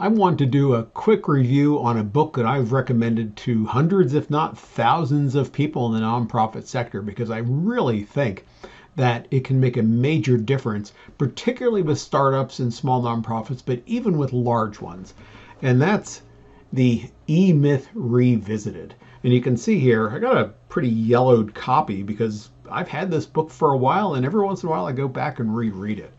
I want to do a quick review on a book that I've recommended to hundreds, if not thousands, of people in the nonprofit sector because I really think that it can make a major difference, particularly with startups and small nonprofits, but even with large ones. And that's the EMyth Revisited. And you can see here, I got a pretty yellowed copy because I've had this book for a while, and every once in a while I go back and reread it.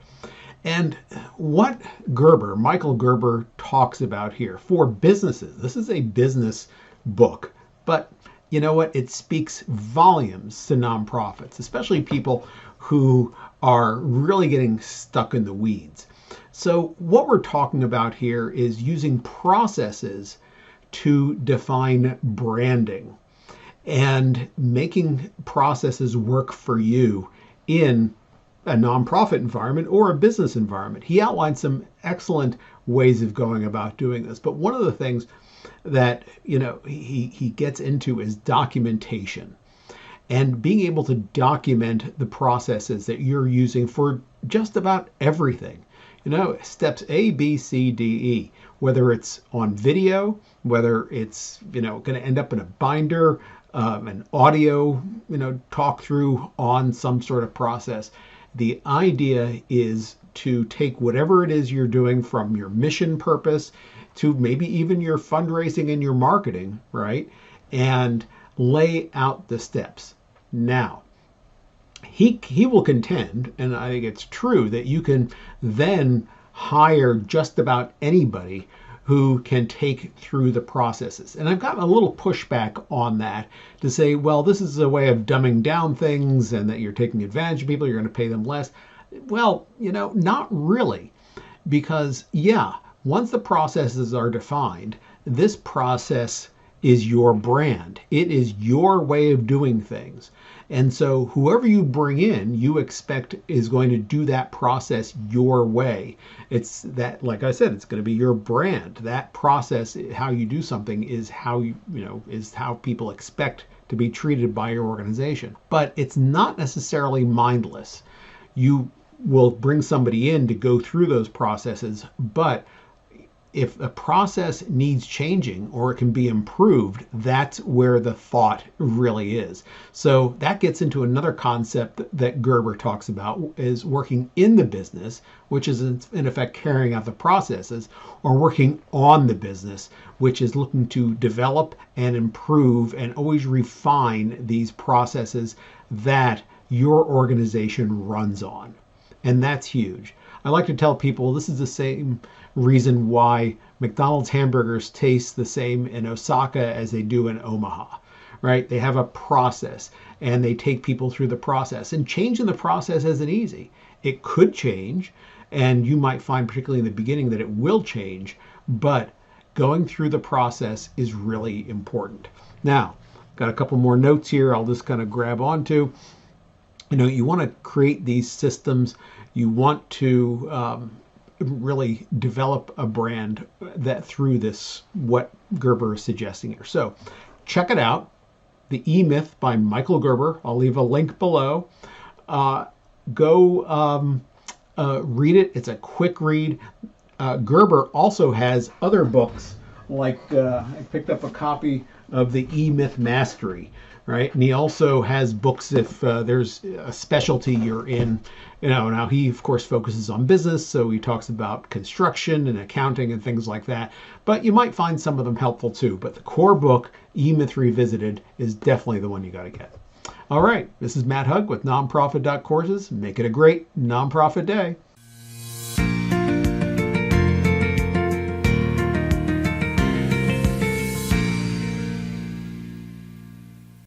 And what Michael Gerber talks about here for businesses, this is a business book, but you know what? It speaks volumes to nonprofits, especially people who are really getting stuck in the weeds. So what we're talking about here is using processes to define branding and making processes work for you in a nonprofit environment or a business environment. He outlined some excellent ways of going about doing this. But one of the things that he gets into is documentation and being able to document the processes that you're using for just about everything. Steps A, B, C, D, E, whether it's on video, whether it's going to end up in a binder, an audio talk through on some sort of process. The idea is to take whatever it is you're doing, from your mission purpose to maybe even your fundraising and your marketing, right? And lay out the steps. Now, he will contend, and I think it's true, that you can then hire just about anybody who can take through the processes. And I've gotten a little pushback on that to say, well, this is a way of dumbing down things and that you're taking advantage of people, you're going to pay them less. Well, not really. Because, once the processes are defined, this process is your brand. It is your way of doing things. And so whoever you bring in, you expect is going to do that process your way. It's that, like I said, it's going to be your brand. That process, how you do something, is how is how people expect to be treated by your organization. But it's not necessarily mindless. You will bring somebody in to go through those processes, but if a process needs changing or it can be improved, that's where the thought really is. So that gets into another concept that Gerber talks about, is working in the business, which is in effect carrying out the processes, or working on the business, which is looking to develop and improve and always refine these processes that your organization runs on. And that's huge. I like to tell people this is the same reason why McDonald's hamburgers taste the same in Osaka as they do in Omaha, right? They have a process and they take people through the process, and changing the process isn't easy. It could change, and you might find particularly in the beginning that it will change, but going through the process is really important. Now, got a couple more notes here I'll just kind of grab onto. You want to create these systems. You want to really develop a brand that through this, what Gerber is suggesting here. So check it out, The EMyth by Michael Gerber. I'll leave a link below. Go read it. It's a quick read. Gerber also has other books, like I picked up a copy of the EMyth Mastery, right? And he also has books if there's a specialty you're in. Now he of course focuses on business, so he talks about construction and accounting and things like that. But you might find some of them helpful too. But the core book, EMyth Revisited, is definitely the one you got to get. All right, this is Matt Hugg with Nonprofit.Courses. Make it a great nonprofit day.